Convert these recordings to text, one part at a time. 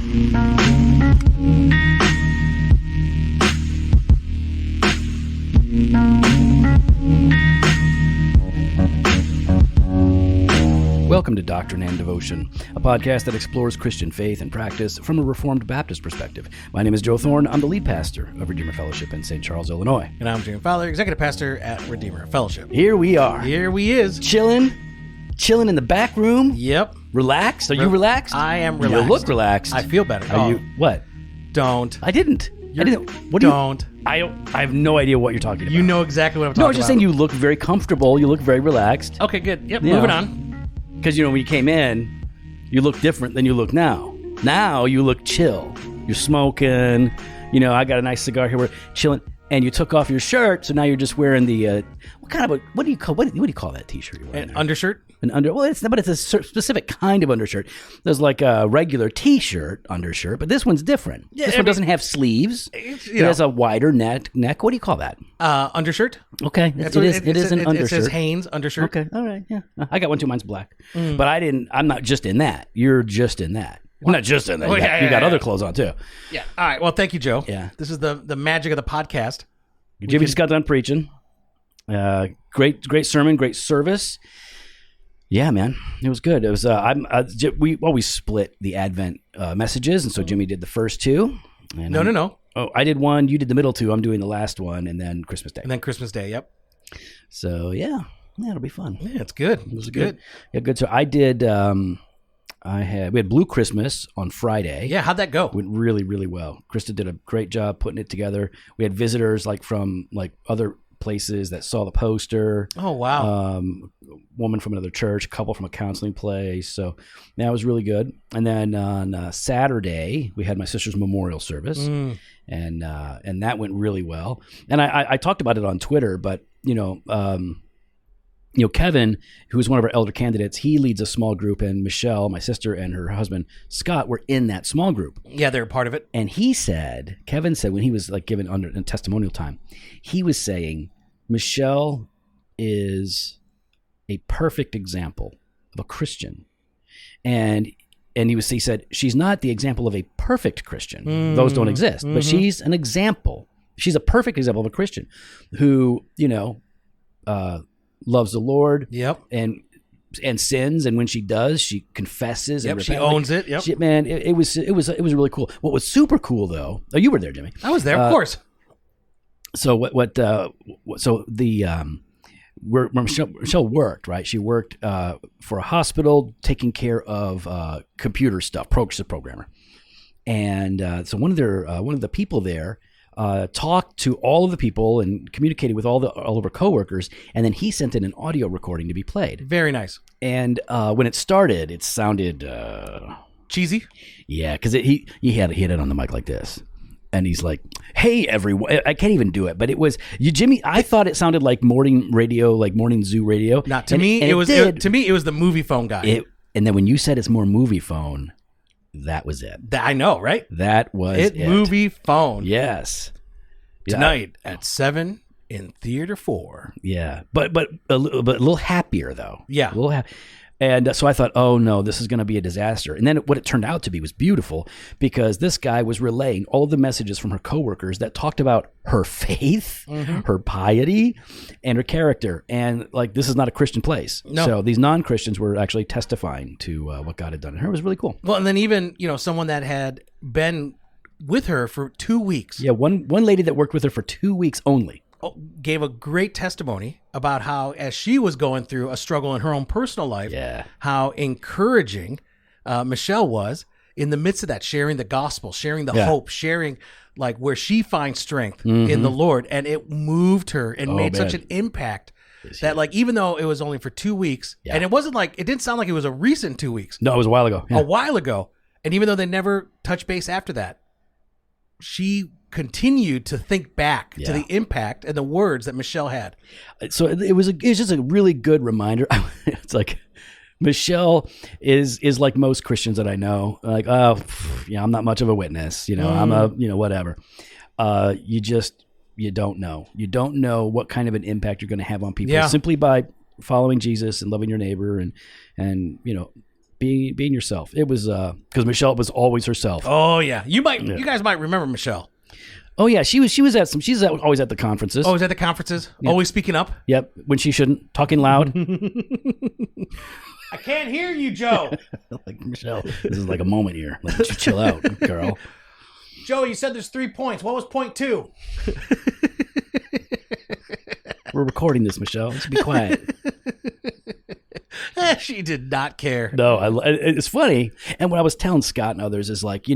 Welcome to Doctrine and Devotion, a podcast that explores Christian faith and practice from a Reformed Baptist perspective. My name is Joe Thorne. I'm the lead pastor of Redeemer Fellowship in St. Charles, Illinois. And I'm Jim Fowler, executive pastor at Redeemer Fellowship. Here we are. Here we is. Chilling in the back room. Yep. Relaxed. Are you relaxed? I am relaxed. You look relaxed. I feel better. Are you? What? Don't. I didn't. What don't. I have no idea what you're talking about. You know exactly what I'm talking about. No, I was just saying you look very comfortable. You look very relaxed. Okay, good. Yep, moving on. Because, when you came in, you look different than you look now. Now you look chill. You're smoking. I got a nice cigar here. We're chilling. And you took off your shirt, so now you're just wearing the what do you call that T-shirt you're wearing? An undershirt. But it's a specific kind of undershirt. There's like a regular T-shirt undershirt, but this one's different. Yeah, this one doesn't have sleeves. It has a wider neck. What do you call that? Undershirt. Okay, it is an undershirt. It says Hanes undershirt. Okay, all right, yeah. I got one too. Mine's black, but I'm not just in that. You're just in that. I'm not just in that. You got other clothes on too. Yeah. All right. Well, thank you, Joe. Yeah. This is the magic of the podcast. Jimmy just got done preaching. Great sermon, great service. Yeah, man, it was good. It was. We always split the Advent messages, and so Jimmy did the first two. And No. Oh, I did one. You did the middle two. I'm doing the last one, and then Christmas Day. Yep. So yeah, it'll be fun. Yeah, it's good. It was good. Yeah, good. So I did. We had Blue Christmas on Friday. Yeah, how'd that go? Went really, really well. Krista did a great job putting it together. We had visitors from other places that saw the poster. Oh, wow. Woman from another church, a couple from a counseling place. So that was really good. And then on Saturday, we had my sister's memorial service, and that went really well. And I talked about it on Twitter, but Kevin, who is one of our elder candidates, he leads a small group, and Michelle, my sister, and her husband, Scott, were in that small group. Yeah, they're a part of it. And Kevin said, when he was given under in testimonial time, he was saying, Michelle is a perfect example of a Christian. And he said, she's not the example of a perfect Christian. Those don't exist, but she's an example. She's a perfect example of a Christian who, loves the Lord, yep, and sins, and when she does, she confesses. Yep, and she owns it. Yep, man, it was really cool. What was super cool though? Oh, you were there, Jimmy. I was there, of course. So where Michelle worked, right? She worked for a hospital, taking care of computer stuff, programmer, and so one of the people there. Talked to all of the people and communicated with all of our coworkers, and then he sent in an audio recording to be played. Very nice. And when it started, it sounded cheesy. Yeah, because he had it on the mic like this, and he's like, "Hey, everyone!" I can't even do it, but it was Jimmy. I thought it sounded like morning radio, like morning zoo radio. Not to me. It was the movie phone guy. And then when you said it's more movie phone. That was it. I know, right? That was it. Movie phone. Yes. Tonight at 7 in Theater 4. Yeah, but a little happier though. Yeah, a little And so I thought, oh no, this is going to be a disaster. And then what it turned out to be was beautiful, because this guy was relaying all of the messages from her coworkers that talked about her faith, her piety, and her character. And this is not a Christian place. No. So these non-Christians were actually testifying to what God had done in her. It was really cool. Well, and then even, someone that had been with her for 2 weeks. Yeah, one lady that worked with her for 2 weeks only. Gave a great testimony about how, as she was going through a struggle in her own personal life, how encouraging Michelle was in the midst of that, sharing the gospel, sharing the hope, sharing where she finds strength in the Lord. And it moved her and made such an impact that even though it was only for 2 weeks, and it wasn't it didn't sound like it was a recent 2 weeks. No, it was a while ago. Yeah. A while ago. And even though they never touched base after that, she continued to think back to the impact and the words that Michelle had. So it was just a really good reminder. It's like Michelle is like most Christians that I know. I'm not much of a witness. I'm a whatever. You don't know. You don't know what kind of an impact you're going to have on people simply by following Jesus and loving your neighbor and being yourself. It was because Michelle was always herself. Oh yeah, you guys might remember Michelle. Oh yeah, she's always at the conferences. Always at the conferences. Yep. Always speaking up. Yep, when she shouldn't, talking loud. I can't hear you, Joe. Like, Michelle, this is like a moment here. Like, you chill out, girl. Joe, you said there's 3 points. What was point 2? We're recording this, Michelle. Let's be quiet. She did not care. No, it's funny. And what I was telling Scott and others is like,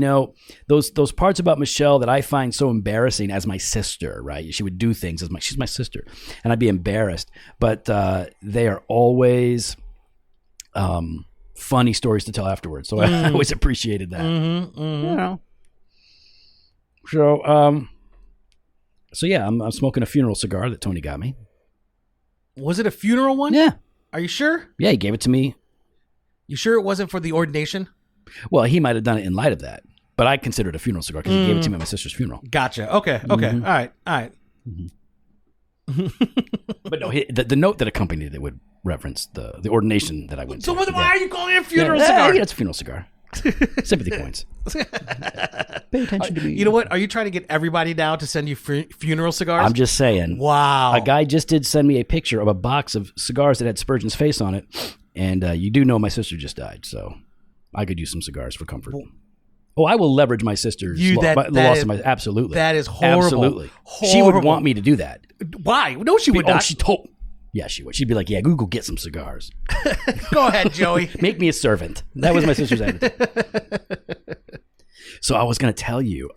those parts about Michelle that I find so embarrassing as my sister, right? She would do things she's my sister, and I'd be embarrassed. But they are always funny stories to tell afterwards. So I always appreciated that. So yeah, I'm smoking a funeral cigar that Tony got me. Was it a funeral one? Yeah. Are you sure? Yeah, he gave it to me. You sure it wasn't for the ordination? Well, he might have done it in light of that, but I consider it a funeral cigar because he gave it to me at my sister's funeral. Gotcha. Okay. All right. Mm-hmm. But no, the note that accompanied it would reference the ordination that I went to. So why are you calling it a funeral cigar? Yeah, it's a funeral cigar. Sympathy points. Pay attention to me. You know what? Are you trying to get everybody now to send you funeral cigars? I'm just saying. Wow. A guy just did send me a picture of a box of cigars that had Spurgeon's face on it, and you do know my sister just died, so I could use some cigars for comfort. Oh, I will leverage my sister's loss of my. Absolutely. That is horrible. Absolutely. Horrible. She would want me to do that. Why? No, she would not. She told. Yeah, she would. She'd be like, "Yeah, go get some cigars." Go ahead, Joey. Make me a servant. That was my sister's attitude. So I was going to tell you.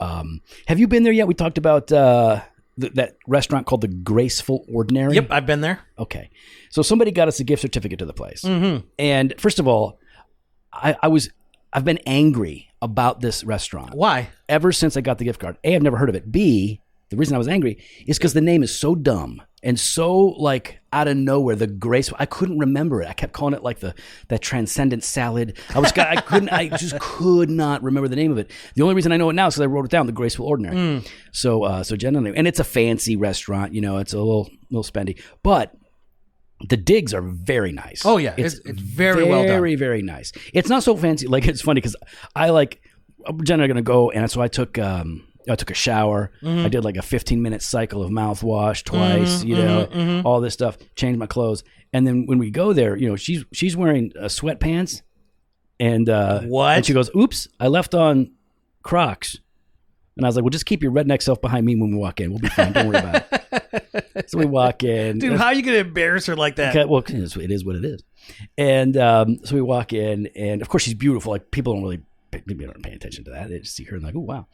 Have you been there yet? We talked about that restaurant called the Graceful Ordinary. Yep, I've been there. Okay, so somebody got us a gift certificate to the place, and first of all, I've been angry about this restaurant. Why? Ever since I got the gift card. A, I've never heard of it. B, the reason I was angry is because the name is so dumb and so like out of nowhere. The Graceful, I couldn't remember it. I kept calling it like that transcendent salad. I just could not remember the name of it. The only reason I know it now is because I wrote it down, the Graceful Ordinary. So generally, and it's a fancy restaurant. It's a little spendy, but the digs are very nice. Oh yeah, it's very well done. Very, very nice. It's not so fancy. Like, it's funny because I'm generally going to go, and so I took a shower. I did like a 15-minute cycle of mouthwash twice, all this stuff, changed my clothes. And then when we go there, she's wearing sweatpants and what? And she goes, "Oops, I left on Crocs." And I was like, "Well, just keep your redneck self behind me when we walk in. We'll be fine. Don't worry about it." So we walk in. Dude, how are you going to embarrass her like that? Okay, well, it is what it is. And so we walk in, and of course she's beautiful. Like, people don't really pay attention to that. They just see her and like, "Oh, wow."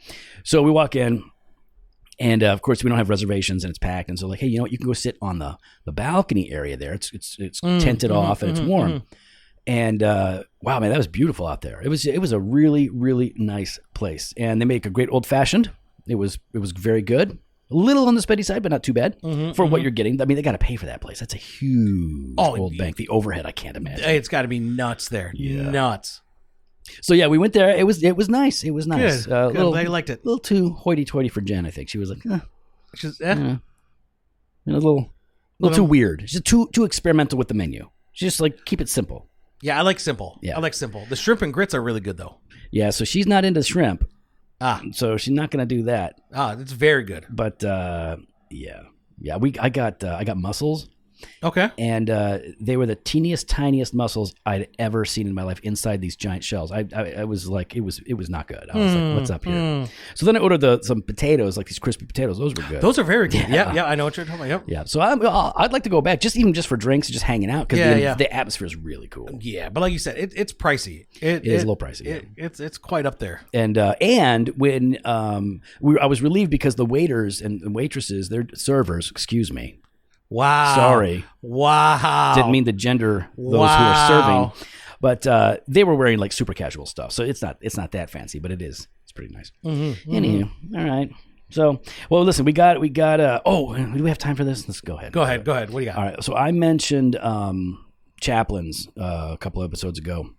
So we walk in, and of course we don't have reservations, and it's packed. And so like, "Hey, you know what? You can go sit on the balcony area there. It's tented off and it's warm." And wow, man, that was beautiful out there. It was a really, really nice place, and they make a great old fashioned. It was very good. A little on the spendy side, but not too bad for what you're getting. I mean, they got to pay for that place. That's a huge old bank. The overhead, I can't imagine. It's got to be nuts there. Yeah. Nuts. So yeah, we went there. It was nice. It was nice. Good. I'm glad you liked it. A little too hoity-toity for Jen, I think. She was like, a little too weird. She's too experimental with the menu. She's just like, keep it simple. Yeah, I like simple. Yeah. I like simple. The shrimp and grits are really good though. Yeah, so she's not into shrimp. So she's not going to do that. That's very good. But yeah. I got mussels. Okay. And they were the tiniest mussels I'd ever seen in my life inside these giant shells. I was like, it was not good. I was like, what's up here? So then I ordered some potatoes, like these crispy potatoes. Those were good. Those are very good. Yeah, I know what you're talking about. Yep. Yeah. So I'd like to go back, just for drinks, just hanging out, because the atmosphere is really cool. Yeah, but like you said, it's pricey. It is a little pricey. It's quite up there. And when I was relieved because the waiters and waitresses, they're servers, excuse me. Wow. Sorry. Wow. Didn't mean to gender those who are serving. But they were wearing like super casual stuff. So it's not that fancy, but it's pretty nice. Anywho, all right. So, well, listen, we got do we have time for this? Let's go ahead. Go ahead. What do you got? All right. So I mentioned chaplains a couple episodes ago.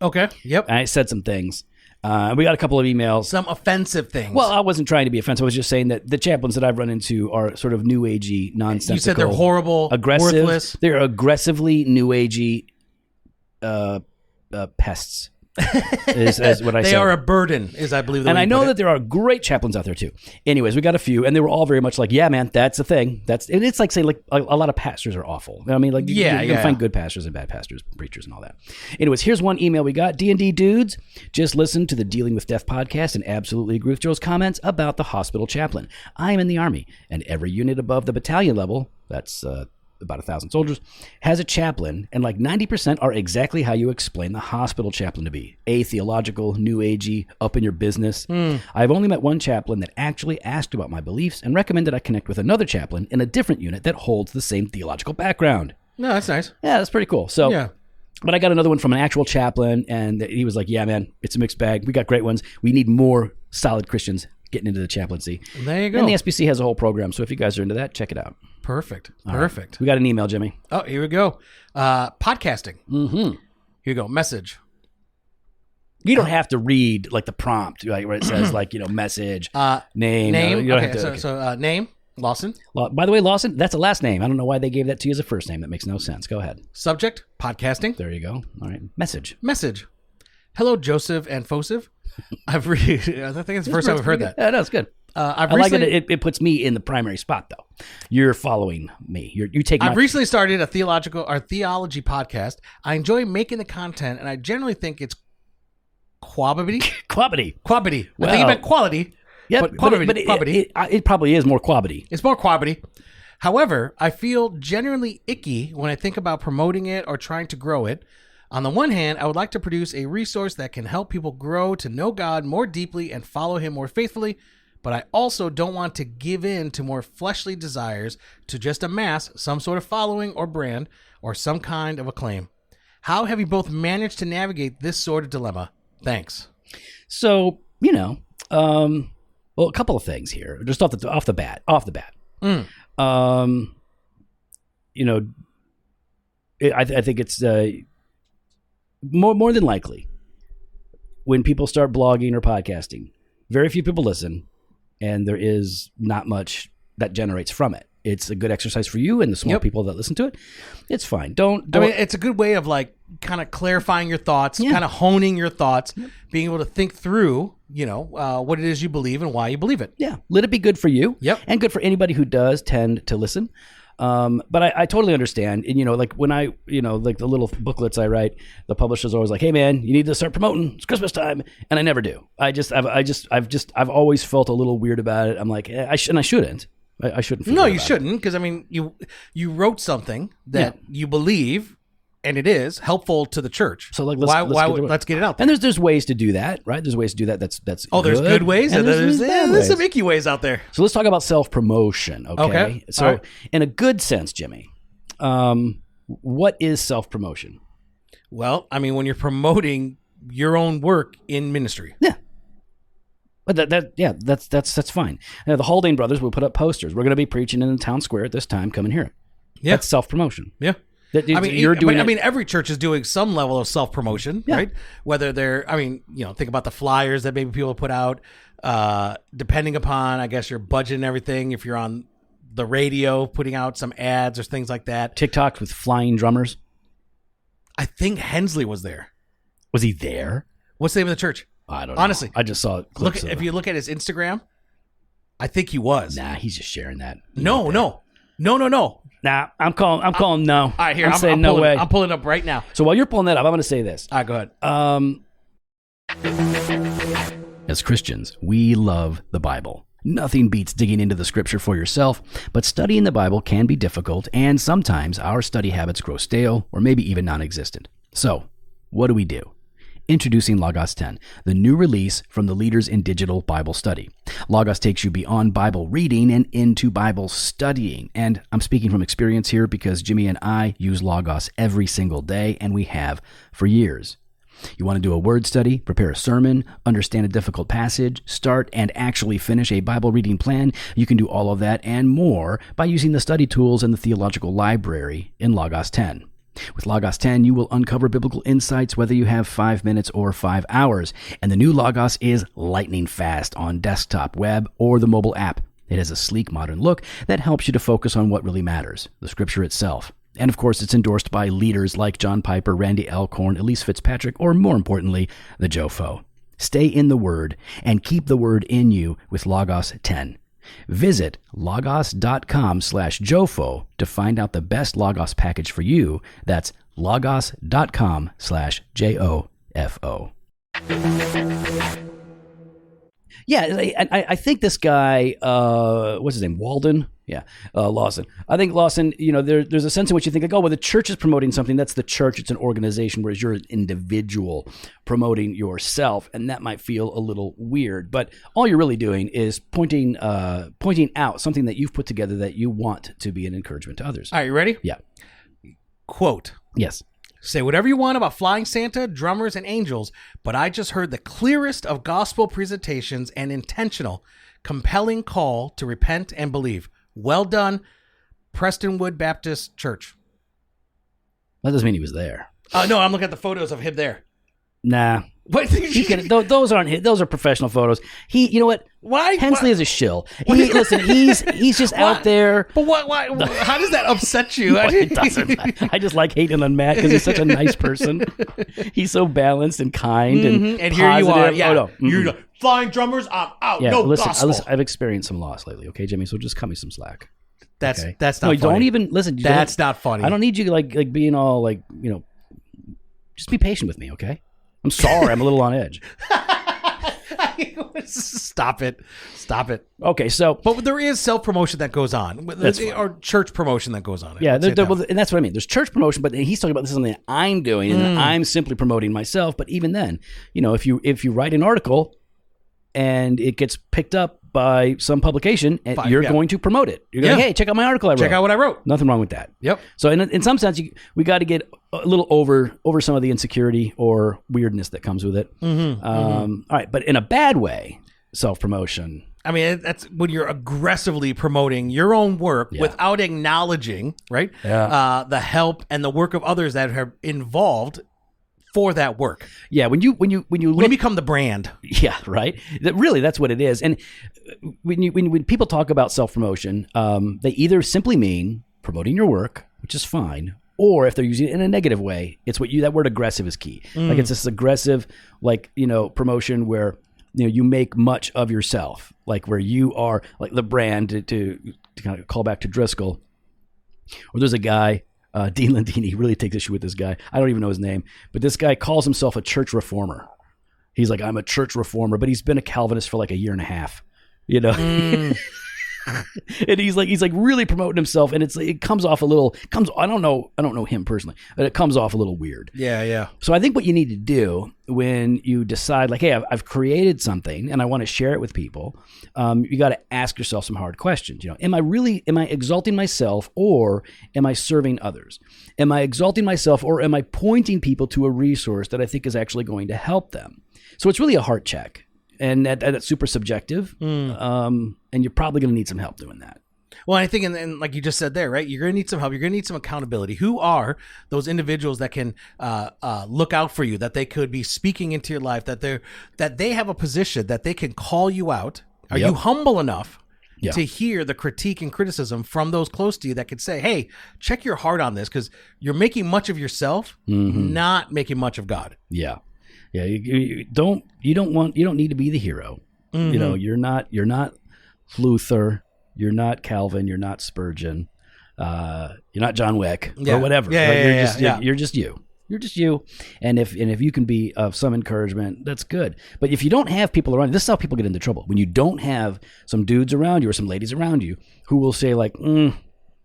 Okay. Yep. And I said some things. We got a couple of emails. Some offensive things. Well, I wasn't trying to be offensive. I was just saying that the chaplains that I've run into are sort of new agey, nonsensical. You said they're horrible, aggressive, worthless. They're aggressively new agey, pests. is what I they said. are a burden, is I believe. And I know that there are great chaplains out there too. Anyways, we got a few, and they were all very much like, "Yeah, man, that's a thing." It's like saying like a lot of pastors are awful. I mean, like you can find good pastors and bad pastors, preachers, and all that. Anyways, here's one email we got: D&D dudes, just listened to the Dealing with Death podcast and absolutely agree with Joe's comments about the hospital chaplain. I am in the Army, and every unit above the battalion level, that's about 1,000 soldiers, has a chaplain, and like 90% are exactly how you explain the hospital chaplain to be. Atheological, new agey, up in your business. I've only met one chaplain that actually asked about my beliefs and recommended I connect with another chaplain in a different unit that holds the same theological background. No, that's nice. Yeah, that's pretty cool. So, yeah. But I got another one from an actual chaplain, and he was like, yeah, man, it's a mixed bag. We got great ones. We need more solid Christians getting into the chaplaincy. There you go. And the SBC has a whole program, so if you guys are into that, check it out. Perfect. Right. We got an email, Jimmy. Oh, here we go. Podcasting. Mm-hmm. Here you go. Message. You don't have to read like the prompt, like where it says like, message, name. Name. You don't Okay, have to, so name, Lawson. By the way, Lawson, that's a last name. I don't know why they gave that to you as a first name. That makes no sense. Go ahead. Subject, podcasting. There you go. All right. Message. Hello, Joseph and Fosif. I think it's the first time I've heard that. Yeah, no, it's good. I like that it puts me in the primary spot, though. You're following me. You take. I've recently started a theology podcast. I enjoy making the content, and I generally think it's quality. Quality. I think you meant quality. Yeah, but quality. It probably is more quality. It's more quality. However, I feel genuinely icky when I think about promoting it or trying to grow it. On the one hand, I would like to produce a resource that can help people grow to know God more deeply and follow Him more faithfully. But I also don't want to give in to more fleshly desires to just amass some sort of following or brand or some kind of acclaim. How have you both managed to navigate this sort of dilemma? Thanks. So, well, a couple of things here, just off the bat. I think it's more than likely when people start blogging or podcasting, very few people listen. And there is not much that generates from it. It's a good exercise for you and the small people that listen to it. It's fine. Don't. I mean, it's a good way of like kind of clarifying your thoughts, kind of honing your thoughts, being able to think through, what it is you believe and why you believe it. Yeah. Let it be good for you. Yep. And good for anybody who does tend to listen. But I totally understand. And, like when like the little booklets I write, the publisher's always like, hey man, you need to start promoting. It's Christmas time. And I never do. I've always felt a little weird about it. I'm like, I shouldn't. I shouldn't. No, you shouldn't. Cause I mean, you wrote something that you believe and it is helpful to the church. So like, let's get it out there. And there's ways to do that, right? There's ways to do that. That's there's good ways. And there's some icky ways out there. So let's talk about self-promotion. Okay. So in a good sense, Jimmy, what is self-promotion? Well, I mean, when you're promoting your own work in ministry. Yeah. But that's fine. The Haldane brothers will put up posters. We're going to be preaching in the town square at this time. Come and hear it. Yeah. That's self-promotion. Yeah. Every church is doing some level of self-promotion, right? Whether they're, think about the flyers that maybe people put out, depending upon, I guess, your budget and everything. If you're on the radio, putting out some ads or things like that. TikToks with flying drummers. I think Hensley was there. Was he there? What's the name of the church? I don't know. Honestly, I just saw clips if you look at his Instagram, I think he was. Nah, he's just sharing that. No. Nah, I'm calling no. All right, here. I'm saying no way. I'm pulling up right now. So while you're pulling that up, I'm going to say this. All right, go ahead. As Christians, we love the Bible. Nothing beats digging into the scripture for yourself, but studying the Bible can be difficult, and sometimes our study habits grow stale or maybe even non-existent. So, what do? Introducing Logos 10, the new release from the leaders in digital Bible study. Logos takes you beyond Bible reading and into Bible studying. And I'm speaking from experience here because Jimmy and I use Logos every single day, and we have for years. You want to do a word study, prepare a sermon, understand a difficult passage, start and actually finish a Bible reading plan. You can do all of that and more by using the study tools and the theological library in Logos 10. With Logos 10, you will uncover biblical insights whether you have 5 minutes or 5 hours. And the new Logos is lightning fast on desktop, web, or the mobile app. It has a sleek, modern look that helps you to focus on what really matters, the scripture itself. And of course, it's endorsed by leaders like John Piper, Randy Alcorn, Elise Fitzpatrick, or more importantly, the Joe Foe. Stay in the Word and keep the Word in you with Logos 10. Visit logos.com/Jofo to find out the best Logos package for you. That's logos.com/JOFO. Yeah, I think this guy, what's his name, Walden? Yeah, Lawson. I think Lawson, there's a sense in which you think, like, oh, well, the church is promoting something. That's the church. It's an organization, whereas you're an individual promoting yourself, and that might feel a little weird. But all you're really doing is pointing out something that you've put together that you want to be an encouragement to others. All right, you ready? Yeah. Quote. Yes. Say whatever you want about flying Santa, drummers, and angels, but I just heard the clearest of gospel presentations and intentional, compelling call to repent and believe. Well done, Prestonwood Baptist Church. That doesn't mean he was there. No, I'm looking at the photos of him there. Nah. What? Those aren't his. Those are professional photos. You know what? Why? Hensley is a shill. Listen, he's just out there. But why? How does that upset you? No, it doesn't. I just like hating on Matt because he's such a nice person. He's so balanced and kind and and positive. here you are. Yeah, oh, no. You're flying drummers. I'm out. Yeah, no listen, gospel. I've experienced some loss lately. Okay, Jimmy. So just cut me some slack. That's okay? not. No, funny. don't even listen. That's not funny. I don't need you like being all like Just be patient with me, okay? I'm sorry. I'm a little on edge. Stop it. Okay, so... But there is self-promotion that goes on. Or church promotion that goes on. Yeah, and that's what I mean. There's church promotion, but he's talking about this is something that I'm doing, and I'm simply promoting myself. But even then, if you write an article and it gets picked up by some publication, and you're going to promote it. You're going, hey, check out my article I wrote. Check out what I wrote. Nothing wrong with that. Yep. So in some sense, we got to get a little over some of the insecurity or weirdness that comes with it. All right, but in a bad way, self-promotion. I mean, that's when you're aggressively promoting your own work without acknowledging, right? Yeah. The help and the work of others that are involved for that work. Yeah, when you become the brand. Yeah, right. That's what it is. And when people talk about self-promotion, they either simply mean promoting your work, which is fine, or if they're using it in a negative way, it's that word aggressive is key. Like it's this aggressive, promotion where you make much of yourself, like where you are like the brand to kind of call back to Driscoll. Or there's a guy. Dean Landini really takes issue with this guy. I don't even know his name, but this guy calls himself a church reformer. He's like, I'm a church reformer, but he's been a Calvinist for like a year and a half, And he's like really promoting himself, and it comes off a little. I don't know him personally, but it comes off a little weird. Yeah. So I think what you need to do when you decide, like, hey, I've created something and I want to share it with people, you got to ask yourself some hard questions. Am I exalting myself or am I serving others? Am I exalting myself or am I pointing people to a resource that I think is actually going to help them? So it's really a heart check. And that's super subjective, and you're probably going to need some help doing that. Well, I think, and like you just said there, right? You're going to need some help. You're going to need some accountability. Who are those individuals that can look out for you, that they could be speaking into your life, that they have a position that they can call you out? Are you humble enough to hear the critique and criticism from those close to you that could say, hey, check your heart on this, because you're making much of yourself, not making much of God. Yeah. Yeah, you don't need to be the hero. You're not Luther, you're not Calvin, you're not Spurgeon, you're not John Wick or whatever. You're just you. You're just you. And if you can be of some encouragement, that's good. But if you don't have people around you, this is how people get into trouble. When you don't have some dudes around you or some ladies around you who will say like,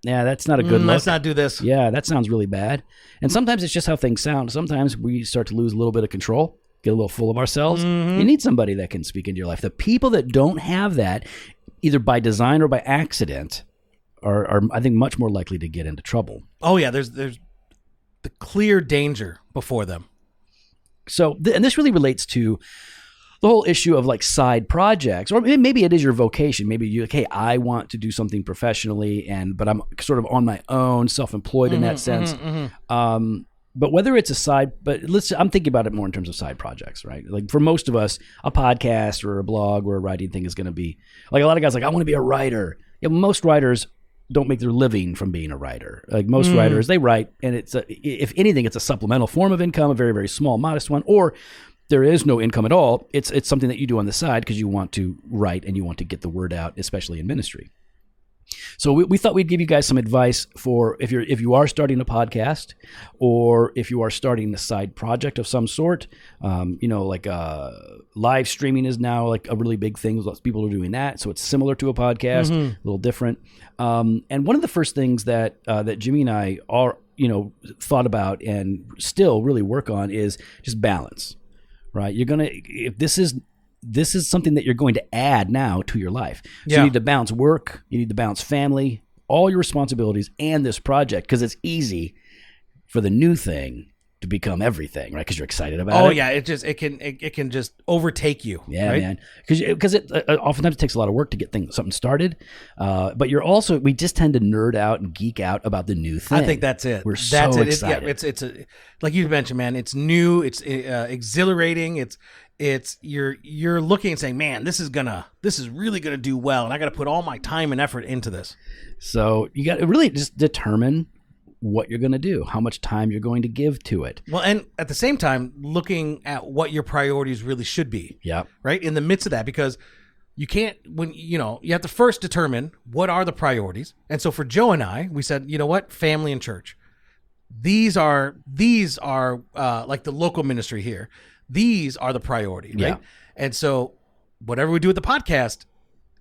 yeah, that's not a good look. Let's not do this. Yeah, that sounds really bad. And sometimes it's just how things sound. Sometimes we start to lose a little bit of control, get a little full of ourselves. You need somebody that can speak into your life. The people that don't have that, either by design or by accident, are I think, much more likely to get into trouble. Oh, yeah, there's the clear danger before them. So, and this really relates to the whole issue of like side projects, or maybe it is your vocation. Maybe you're like, hey, I want to do something professionally, but I'm sort of on my own, self-employed in that sense. But whether it's a side, I'm thinking about it more in terms of side projects, right? Like for most of us, a podcast or a blog or a writing thing is going to be like, a lot of guys like, I want to be a writer. Yeah, most writers don't make their living from being a writer. Like most writers, they write, and if anything, it's a supplemental form of income, a very, very small, modest one, or there is no income at all. It's something that you do on the side because you want to write and you want to get the word out, especially in ministry. So we thought we'd give you guys some advice for if you are starting a podcast, or if you are starting a side project of some sort. Like live streaming is now like a really big thing. Lots of people are doing that, so it's similar to a podcast, a little different. And one of the first things that Jimmy and I are thought about and still really work on is just balance. Right? If this is something that you're going to add now to your life. So you need to balance work, you need to balance family, all your responsibilities, and this project, because it's easy for the new thing to become everything, right? Because you're excited about it. Oh yeah, it can just overtake you. Yeah, right? man. Because it oftentimes it takes a lot of work to get something started. But we just tend to nerd out and geek out about the new thing. I think that's it. We're so excited. It's like you mentioned, man. It's new. It's exhilarating. It's you're looking and saying, man, this is really gonna do well, and I got to put all my time and effort into this. So you got to really just determine what you're going to do, how much time you're going to give to it. Well, and at the same time, looking at what your priorities really should be. Yeah. Right in the midst of that, because you can't you have to first determine what are the priorities. And so for Joe and I, we said, you know what, family and church. These are like the local ministry here. These are the priority, right? Yeah. And so whatever we do with the podcast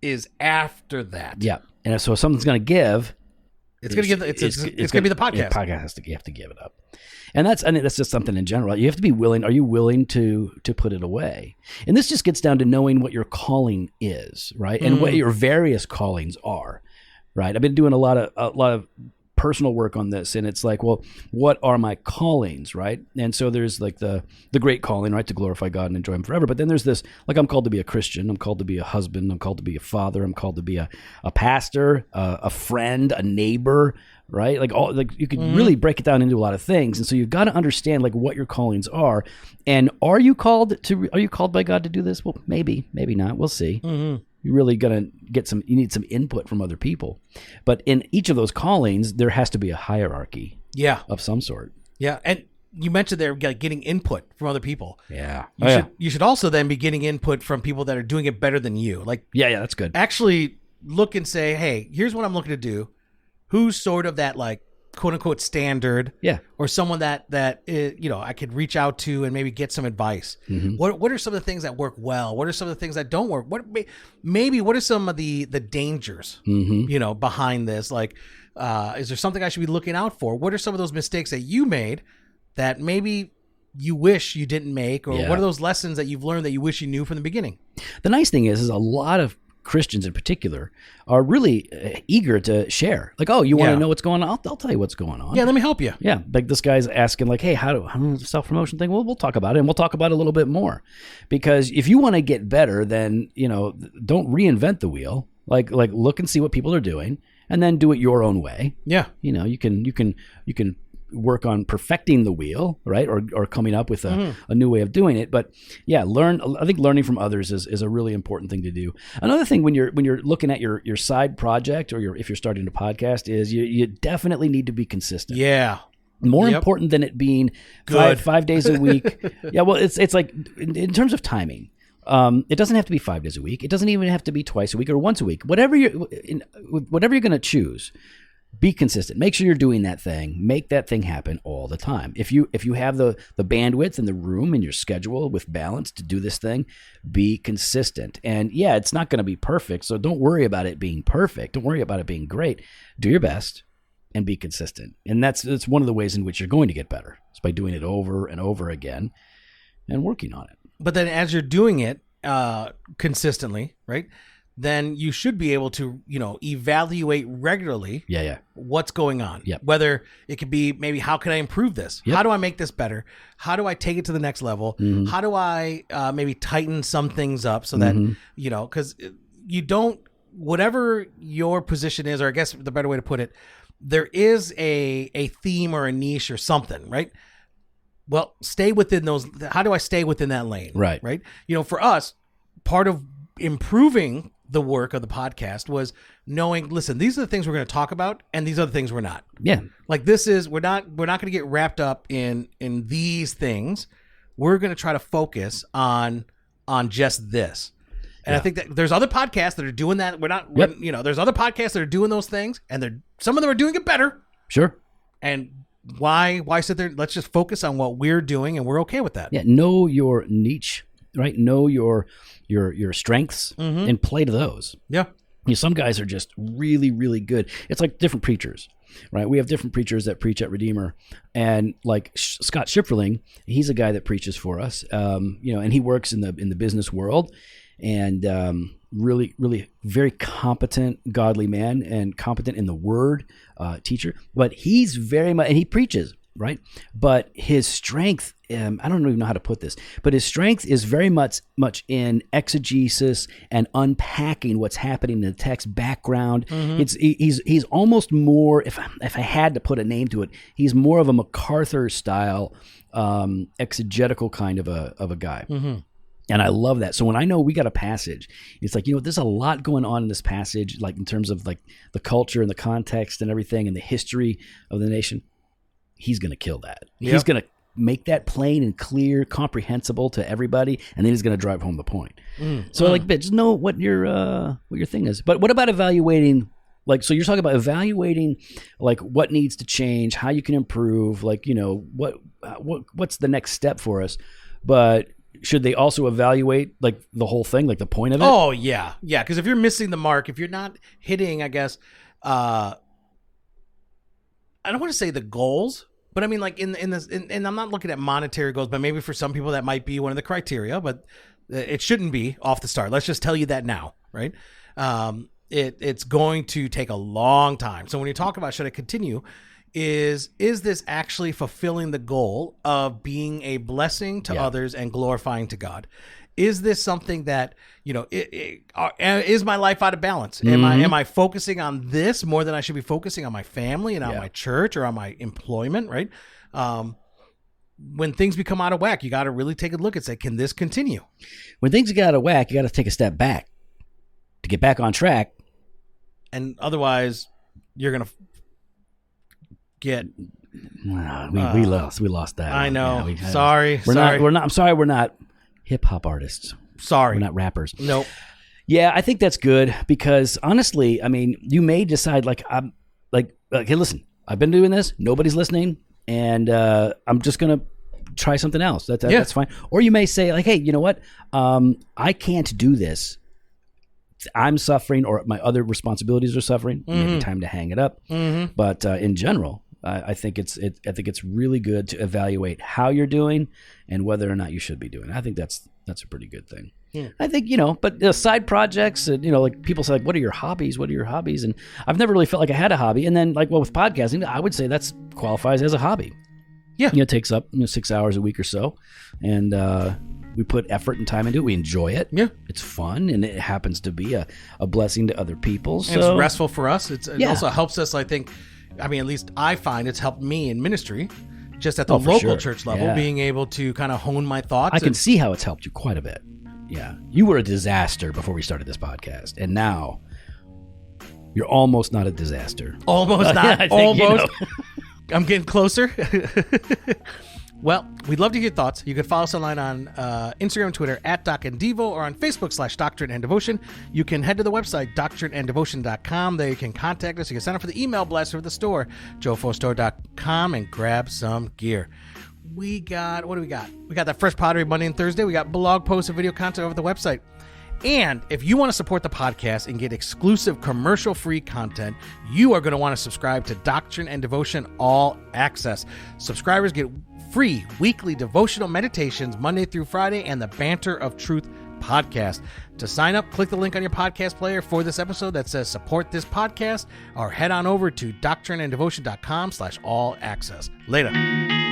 is after that. Yeah. And so if something's going to give, it's going to be the podcast. The podcast you have to give it up. And I think that's just something in general. You have to be willing. Are you willing to put it away? And this just gets down to knowing what your calling is, right? And what your various callings are, right? I've been doing a lot of personal work on this, and it's like, well, what are my callings, right? And so there's like the great calling, right, to glorify God and enjoy Him forever. But then there's this, like, I'm called to be a Christian, I'm called to be a husband, I'm called to be a father, I'm called to be a pastor, a friend, a neighbor, right? Like you could really break it down into a lot of things. And so you've got to understand like what your callings are, and are you called by God to do this? Well, maybe not. We'll see. You're really going to you need some input from other people. But in each of those callings, there has to be a hierarchy of some sort. Yeah. And you mentioned there getting input from other people. Yeah. You should also then be getting input from people that are doing it better than you. Like, yeah, that's good. Actually look and say, hey, here's what I'm looking to do. Who's sort of that, like, quote unquote standard, or someone that I could reach out to and maybe get some advice. What are some of the things that work well? What are some of the things that don't work? What are some of the dangers behind this? Like, is there something I should be looking out for? What are some of those mistakes that you made that maybe you wish you didn't make, or what are those lessons that you've learned that you wish you knew from the beginning? The nice thing is a lot of Christians in particular are really eager to share. Like, oh, you want to know what's going on? I'll tell you what's going on. Yeah, let me help you. Yeah, like this guy's asking, like, hey, how do self-promotion thing? Well, we'll talk about it, and we'll talk about it a little bit more. Because if you want to get better, then, don't reinvent the wheel. Like look and see what people are doing, and then do it your own way. Yeah. You can work on perfecting the wheel, right? Or coming up with a new way of doing it. But yeah, I think learning from others is a really important thing to do. Another thing when you're looking at your side project, or if you're starting a podcast, is you definitely need to be consistent. Yeah. More important than it being five days a week. Yeah. Well, it's like in terms of timing, it doesn't have to be 5 days a week. It doesn't even have to be twice a week or once a week. Whatever you're going to choose, be consistent. Make sure you're doing that thing. Make that thing happen all the time. If you have the bandwidth and the room in your schedule with balance to do this thing, be consistent. And yeah, it's not going to be perfect, so don't worry about it being perfect. Don't worry about it being great. Do your best and be consistent. And that's one of the ways in which you're going to get better. It's by doing it over and over again and working on it. But then as you're doing it consistently, right? Then you should be able to, evaluate regularly what's going on. Yep. Whether it could be maybe, how can I improve this? Yep. How do I make this better? How do I take it to the next level? How do I maybe tighten some things up so that, because you don't, whatever your position is, or I guess the better way to put it, there is a theme or a niche or something, right? Well, stay within those. How do I stay within that lane? Right. Right. For us, part of improving the work of the podcast was knowing, listen, these are the things we're going to talk about, and these are the things we're not. Yeah. Like this is, we're not going to get wrapped up in these things. We're going to try to focus on just this. And I think that there's other podcasts that are doing that. There's other podcasts that are doing those things, and some of them are doing it better. Sure. And why sit there? Let's just focus on what we're doing, and we're okay with that. Yeah. Know your niche, right? Know your strengths and play to those. Yeah. Some guys are just really, really good. It's like different preachers, right? We have different preachers that preach at Redeemer, and like Scott Schifferling, he's a guy that preaches for us, and he works in the business world, and really, really very competent, godly man, and competent in the Word, teacher. But he's very much, and he preaches, right? But his strength, I don't even know how to put this, but his strength is very much in exegesis and unpacking what's happening in the text background. He's almost more, if I had to put a name to it, he's more of a MacArthur style exegetical kind of a guy. And I love that. So when I know we got a passage, it's like, there's a lot going on in this passage, like in terms of like the culture and the context and everything and the history of the nation. He's going to kill that. Yep. He's going to make that plain and clear, comprehensible to everybody, and then he's going to drive home the point. Just know what your thing is. But what about evaluating? Like, so you're talking about evaluating, like what needs to change, how you can improve, like what's the next step for us? But should they also evaluate like the whole thing, like the point of it? Oh yeah, yeah. Because if you're missing the mark, if you're not hitting, I guess, I don't want to say the goals. But I mean, like in this, and I'm not looking at monetary goals, but maybe for some people that might be one of the criteria, but it shouldn't be off the start. Let's just tell you that now, right? It's going to take a long time. So when you talk about should I continue, is this actually fulfilling the goal of being a blessing to others and glorifying to God? Is this something that, is my life out of balance? Am I focusing on this more than I should be focusing on my family and on my church or on my employment, right? When things become out of whack, you got to really take a look and say, can this continue? When things get out of whack, you got to take a step back to get back on track. And otherwise, you're going to get... we lost that. I know. I'm sorry we're not hip-hop artists. Sorry. We're not rappers. Nope. Yeah, I think that's good because honestly, I mean, you may decide hey, listen, I've been doing this, nobody's listening, and I'm just going to try something else. That's fine. Or you may say like, hey, you know what? I can't do this. I'm suffering or my other responsibilities are suffering. Maybe time to hang it up. But in general, I think it's really good to evaluate how you're doing and whether or not you should be doing it. I think that's a pretty good thing. Yeah. I think, but side projects, like people say, like, what are your hobbies? What are your hobbies? And I've never really felt like I had a hobby. And then with podcasting, I would say that's qualifies as a hobby. Yeah. It takes up 6 hours a week or so. And we put effort and time into it. We enjoy it. Yeah. It's fun. And it happens to be a blessing to other people. So. And it's restful for us. It also helps us, I think. I mean, at least I find it's helped me in ministry, just at the local church level, being able to kind of hone my thoughts. I can see how it's helped you quite a bit. Yeah. You were a disaster before we started this podcast. And now you're almost not a disaster. Almost not. Almost. I'm getting closer. Well, we'd love to hear your thoughts. You can follow us online on Instagram and Twitter at Doc and Devo or on Facebook /Doctrine and Devotion. You can head to the website, doctrineanddevotion.com. There you can contact us. You can sign up for the email blast for the store, jofostore.com, and grab some gear. What do we got? We got that Fresh Pottery Monday and Thursday. We got blog posts and video content over the website. And if you want to support the podcast and get exclusive commercial-free content, you are going to want to subscribe to Doctrine and Devotion All Access. Subscribers get free weekly devotional meditations Monday through Friday and the Banter of Truth podcast. To sign up, click the link on your podcast player for this episode that says support this podcast or head on over to doctrineanddevotion.com/all access. Later.